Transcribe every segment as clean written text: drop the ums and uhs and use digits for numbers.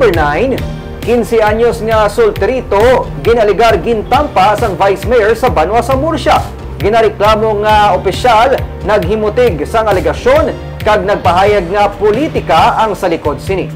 Number 9, 15 anyos nga sulterito ginaligar gintampa sang Vice Mayor sa Banwa sa Murcia. Ginareklamo nga opisyal naghimutig sang alegasyon kag nagpahayag nga politika ang sa likod sini.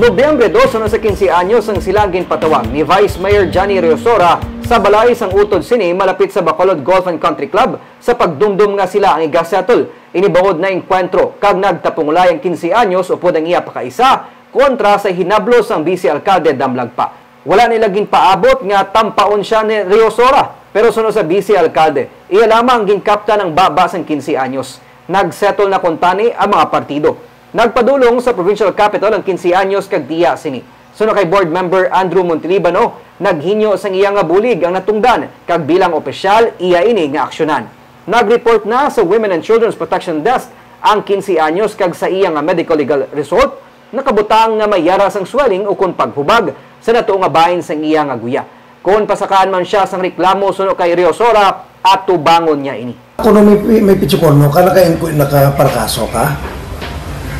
Nobyembre 2 sa 15 anyos ang silang ginpatawag ni Vice Mayor Johnny Riosora sa balay sang utod sini malapit sa Bacolod Golf and Country Club sa pagdumdum nga sila ang igasatol. Inibawod na enkwentro kag nagtapungulay ang 15 anyos upod ang iya pakaisa kontra sa hinablos ang Vice Alcalde Damlagpa. Wala nila ginpaabot nga tampaon siya ni Riosora. Pero sunod sa Vice Alcalde, iya lamang ginkapta ng baba sang 15 anyos. Nagsettle na kontani ang mga partido. Nagpadulong sa provincial capital ang 15 anyos kag diya sini. Sunod kay board member Andrew Montelibano, naghinyo sang iya nga bulig ang natungdan kag bilang opisyal iya ini nga aksyonan. Nag-report na sa Women and Children's Protection Desk ang 15 anyos kag sa iya nga medical legal result nakabutang nga mayara sang swelling o kun paghubag sa nato nga bahin sang iya nga guya. Kung pasakaan man siya sang reklamo sunod kay Riosora at tubangon niya ini. Kung may pitsukono ka, nakaparakaso ka?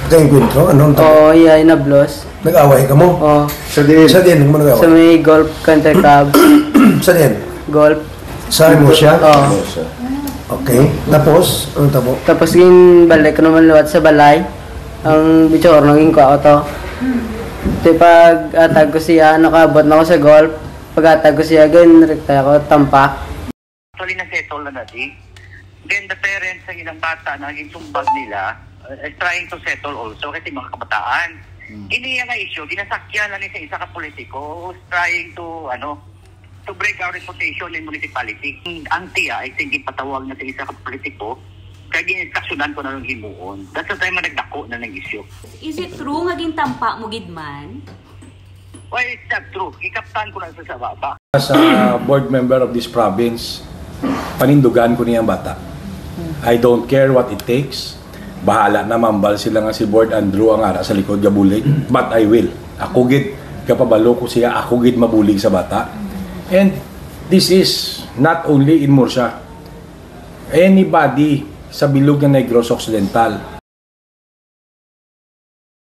Naka-enkwentro? Anong tabi? Oo, iya, inablos. Nag-away ka mo? Oo. Sa din, mo nag-away? Sa may golf country club. Sa din? Golf. Sa mo siya? Oo. Okay. Tapos, anong tabo? Tapos balik ko naman luwat sa balay. Ang bichor, naging ko to. Ito pag atag ko siya, nakabot na ako sa golf. Pag atag ko siya, rekta ako, tampa. Actually, na-settle na natin. Then the parents ng ilang bata na naging sumbag nila is trying to settle also kasi mga kabataan. Hindi nga issue, ginasakyan lang sa isa ka politiko who's trying to break our reputation in municipality. Ang tiya ay hindi patawag na sa isa ka politiko kaya ginasaksunan ko na ng himuon. That's the time na nagdako na ng issue. Is it true ngaging tampa mo gidman? Well, it's not true. Ikaptan ko lang sa baba. As a board member of this province, panindugan ko niyang bata. I don't care what it takes. Bahala na mambal sila nga si Board Andrew ang ara sa likod ga bulig. But I will. Ako gid kapabalo ko siya, ako gid mabulig sa bata. And this is not only in Murcia. Anybody sa bilog ng Negros Occidental